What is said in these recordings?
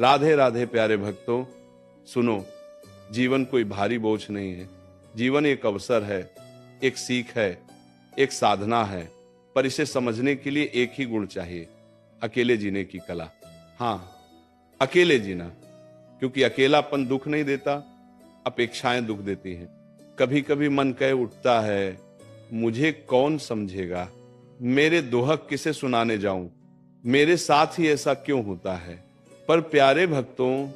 राधे राधे प्यारे भक्तों, सुनो, जीवन कोई भारी बोझ नहीं है। जीवन एक अवसर है, एक सीख है, एक साधना है, पर इसे समझने के लिए एक ही गुण चाहिए, अकेले जीने की कला। हाँ, अकेले जीना, क्योंकि अकेलापन दुख नहीं देता, अपेक्षाएं दुख देती हैं। कभी कभी मन कह उठता है, मुझे कौन समझेगा, मेरे दोहक किसे सुनाने जाऊं, मेरे साथ ही ऐसा क्यों होता है। पर प्यारे भक्तों,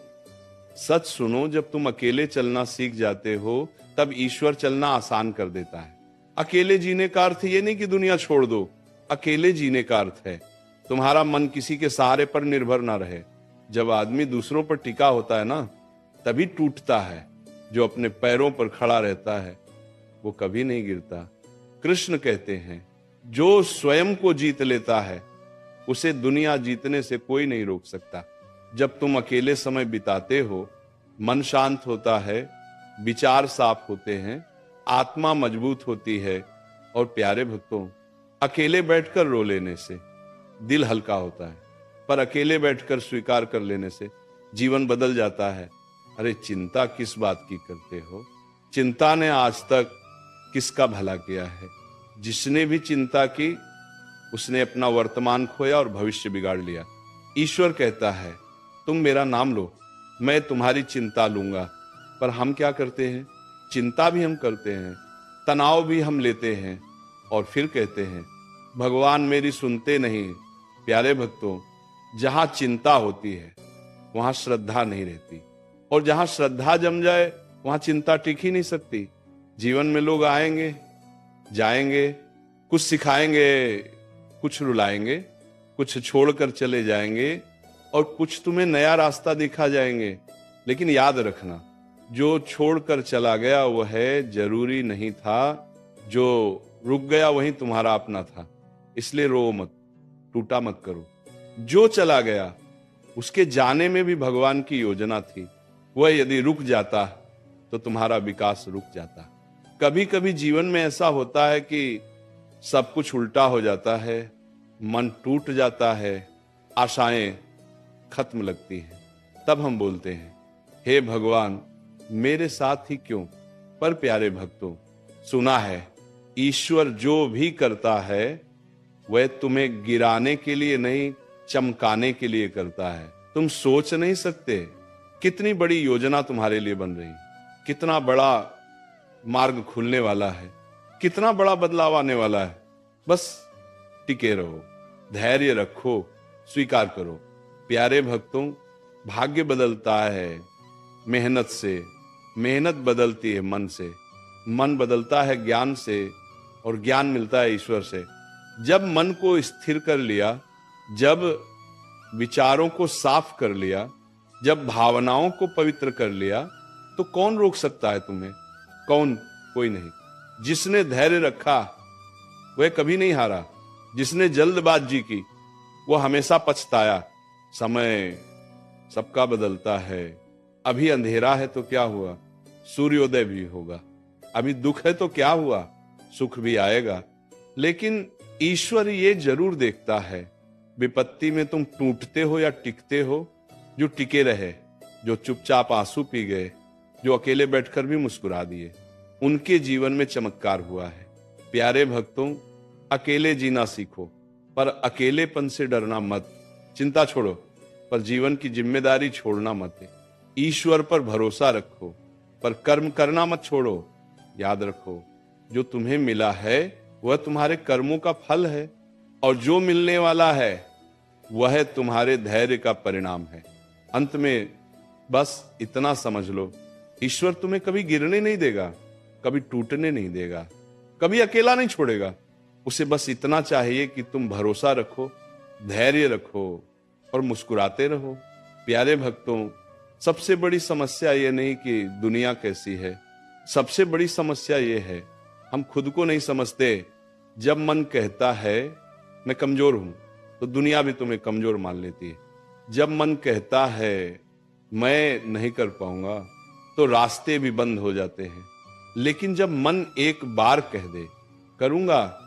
सच सुनो, जब तुम अकेले चलना सीख जाते हो, तब ईश्वर चलना आसान कर देता है। अकेले जीने का अर्थ ये नहीं कि दुनिया छोड़ दो। अकेले जीने का अर्थ है तुम्हारा मन किसी के सहारे पर निर्भर ना रहे। जब आदमी दूसरों पर टिका होता है ना, तभी टूटता है। जो अपने पैरों पर खड़ा रहता है वो कभी नहीं गिरता। कृष्ण कहते हैं, जो स्वयं को जीत लेता है उसे दुनिया जीतने से कोई नहीं रोक सकता। जब तुम अकेले समय बिताते हो, मन शांत होता है, विचार साफ होते हैं, आत्मा मजबूत होती है। और प्यारे भक्तों, अकेले बैठकर रो लेने से दिल हल्का होता है, पर अकेले बैठकर स्वीकार कर लेने से जीवन बदल जाता है। अरे चिंता किस बात की करते हो? चिंता ने आज तक किसका भला किया है? जिसने भी चिंता की उसने अपना वर्तमान खोया और भविष्य बिगाड़ लिया। ईश्वर कहता है, तुम मेरा नाम लो, मैं तुम्हारी चिंता लूंगा। पर हम क्या करते हैं? चिंता भी हम करते हैं, तनाव भी हम लेते हैं, और फिर कहते हैं भगवान मेरी सुनते नहीं। प्यारे भक्तों, जहां चिंता होती है वहां श्रद्धा नहीं रहती, और जहां श्रद्धा जम जाए वहां चिंता टिक ही नहीं सकती। जीवन में लोग आएंगे जाएंगे, कुछ सिखाएंगे, कुछ रुलाएंगे, कुछ छोड़कर चले जाएंगे, और कुछ तुम्हें नया रास्ता दिखा जाएंगे। लेकिन याद रखना, जो छोड़कर चला गया वह है जरूरी नहीं था, जो रुक गया वही तुम्हारा अपना था। इसलिए रो मत, टूटा मत करो। जो चला गया उसके जाने में भी भगवान की योजना थी। वह यदि रुक जाता तो तुम्हारा विकास रुक जाता। कभी कभी जीवन में ऐसा होता है कि सब कुछ उल्टा हो जाता है, मन टूट जाता है, आशाएं खत्म लगती हैं। तब हम बोलते हैं, हे भगवान मेरे साथ ही क्यों? पर प्यारे भक्तों, सुना है ईश्वर जो भी करता है वह तुम्हें गिराने के लिए नहीं, चमकाने के लिए करता है। तुम सोच नहीं सकते कितनी बड़ी योजना तुम्हारे लिए बन रही, कितना बड़ा मार्ग खुलने वाला है, कितना बड़ा बदलाव आने वाला है। बस टिके रहो, धैर्य रखो, स्वीकार करो। प्यारे भक्तों, भाग्य बदलता है मेहनत से, मेहनत बदलती है मन से, मन बदलता है ज्ञान से, और ज्ञान मिलता है ईश्वर से। जब मन को स्थिर कर लिया, जब विचारों को साफ कर लिया, जब भावनाओं को पवित्र कर लिया, तो कौन रोक सकता है तुम्हें? कौन? कोई नहीं। जिसने धैर्य रखा वह कभी नहीं हारा, जिसने जल्दबाजी की वो हमेशा पछताया। समय सबका बदलता है। अभी अंधेरा है तो क्या हुआ, सूर्योदय भी होगा। अभी दुख है तो क्या हुआ, सुख भी आएगा। लेकिन ईश्वर ये जरूर देखता है, विपत्ति में तुम टूटते हो या टिकते हो। जो टिके रहे, जो चुपचाप आंसू पी गए, जो अकेले बैठकर भी मुस्कुरा दिए, उनके जीवन में चमत्कार हुआ है। प्यारे भक्तों, अकेले जीना सीखो, पर अकेलेपन से डरना मत। चिंता छोड़ो, पर जीवन की जिम्मेदारी छोड़ना मत। ईश्वर पर भरोसा रखो, पर कर्म करना मत छोड़ो। याद रखो, जो तुम्हें मिला है वह तुम्हारे कर्मों का फल है, और जो मिलने वाला है वह तुम्हारे धैर्य का परिणाम है। अंत में बस इतना समझ लो, ईश्वर तुम्हें कभी गिरने नहीं देगा, कभी टूटने नहीं देगा, कभी अकेला नहीं छोड़ेगा। उसे बस इतना चाहिए कि तुम भरोसा रखो, धैर्य रखो और मुस्कुराते रहो। प्यारे भक्तों, सबसे बड़ी समस्या ये नहीं कि दुनिया कैसी है, सबसे बड़ी समस्या ये है हम खुद को नहीं समझते। जब मन कहता है मैं कमजोर हूं, तो दुनिया भी तुम्हें कमजोर मान लेती है। जब मन कहता है मैं नहीं कर पाऊंगा, तो रास्ते भी बंद हो जाते हैं। लेकिन जब मन एक बार कह दे करूंगा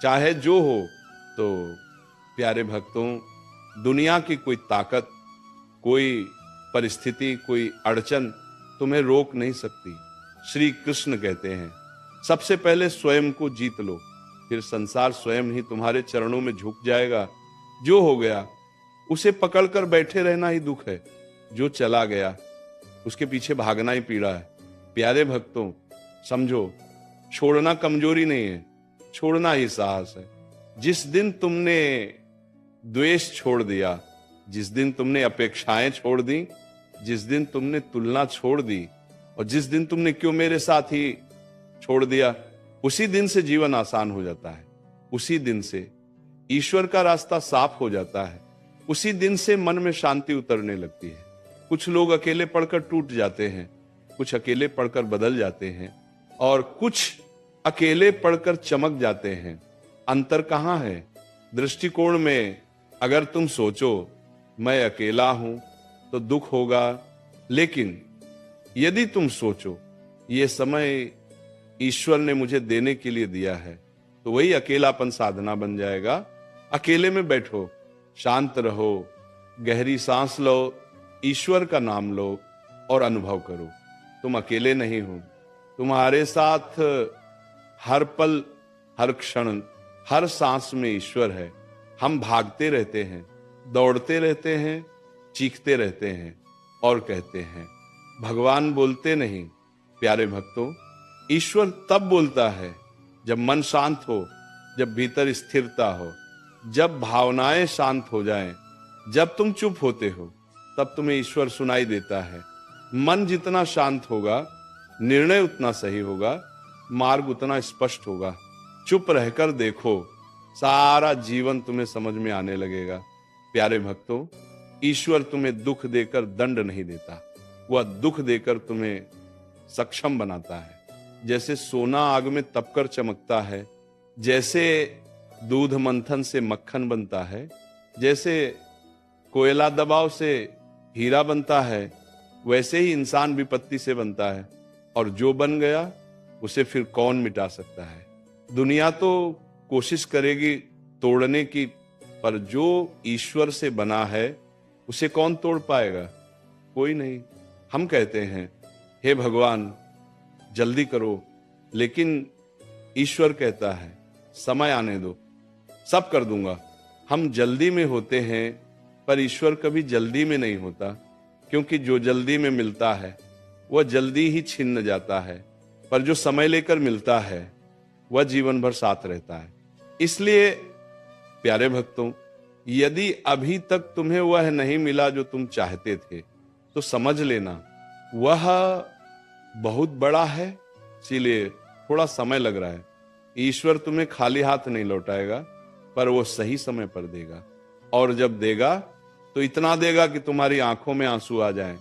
चाहे जो हो, तो प्यारे भक्तों, दुनिया की कोई ताकत कोई परिस्थिति, कोई अड़चन तुम्हें रोक नहीं सकती। श्री कृष्ण कहते हैं सबसे पहले स्वयं को जीत लो, फिर संसार स्वयं ही तुम्हारे चरणों में झुक जाएगा। जो हो गया उसे पकड़कर बैठे रहना ही दुख है, जो चला गया उसके पीछे भागना ही पीड़ा है। प्यारे भक्तों, समझो, छोड़ना कमजोरी नहीं है, छोड़ना ही साहस है। जिस दिन तुमने द्वेष छोड़ दिया, जिस दिन तुमने अपेक्षाएं छोड़ दी, जिस दिन तुमने तुलना छोड़ दी, और जिस दिन तुमने क्यों मेरे साथ ही छोड़ दिया, उसी दिन से जीवन आसान हो जाता है। उसी दिन से ईश्वर का रास्ता साफ हो जाता है। उसी दिन से मन में शांति उतरने लगती है। कुछ लोग अकेले पढ़कर टूट जाते हैं, कुछ अकेले पढ़कर बदल जाते हैं, और कुछ अकेले पढ़कर चमक जाते हैं। अंतर कहाँ है? दृष्टिकोण में। अगर तुम सोचो मैं अकेला हूं तो दुख होगा, लेकिन यदि तुम सोचो ये समय ईश्वर ने मुझे देने के लिए दिया है, तो वही अकेलापन साधना बन जाएगा। अकेले में बैठो, शांत रहो, गहरी सांस लो, ईश्वर का नाम लो और अनुभव करो तुम अकेले नहीं हो। तुम्हारे साथ हर पल, हर क्षण, हर सांस में ईश्वर है। हम भागते रहते हैं, दौड़ते रहते हैं, चीखते रहते हैं और कहते हैं, भगवान बोलते नहीं। प्यारे भक्तों, ईश्वर तब बोलता है जब मन शांत हो, जब भीतर स्थिरता हो, जब भावनाएं शांत हो जाएं, जब तुम चुप होते हो, तब तुम्हें ईश्वर सुनाई देता है। मन जितना शांत होगा, निर्णय उतना सही होगा, मार्ग उतना स्पष्ट होगा। चुप रहकर देखो, सारा जीवन तुम्हें समझ में आने लगेगा। प्यारे भक्तों, ईश्वर तुम्हें दुख देकर दंड नहीं देता, वह दुख देकर तुम्हें सक्षम बनाता है। जैसे सोना आग में तपकर चमकता है, जैसे दूध मंथन से मक्खन बनता है, जैसे कोयला दबाव से हीरा बनता है, वैसे ही इंसान विपत्ति से बनता है। और जो बन गया उसे फिर कौन मिटा सकता है? दुनिया तो कोशिश करेगी तोड़ने की, पर जो ईश्वर से बना है उसे कौन तोड़ पाएगा? कोई नहीं। हम कहते हैं हे भगवान जल्दी करो, लेकिन ईश्वर कहता है समय आने दो, सब कर दूंगा। हम जल्दी में होते हैं, पर ईश्वर कभी जल्दी में नहीं होता, क्योंकि जो जल्दी में मिलता है वह जल्दी ही छिन्न जाता है, पर जो समय लेकर मिलता है वह जीवन भर साथ रहता है। इसलिए प्यारे भक्तों, यदि अभी तक तुम्हें वह नहीं मिला जो तुम चाहते थे, तो समझ लेना वह बहुत बड़ा है, इसीलिए थोड़ा समय लग रहा है। ईश्वर तुम्हें खाली हाथ नहीं लौटाएगा, पर वो सही समय पर देगा। और जब देगा तो इतना देगा कि तुम्हारी आंखों में आंसू आ जाएं।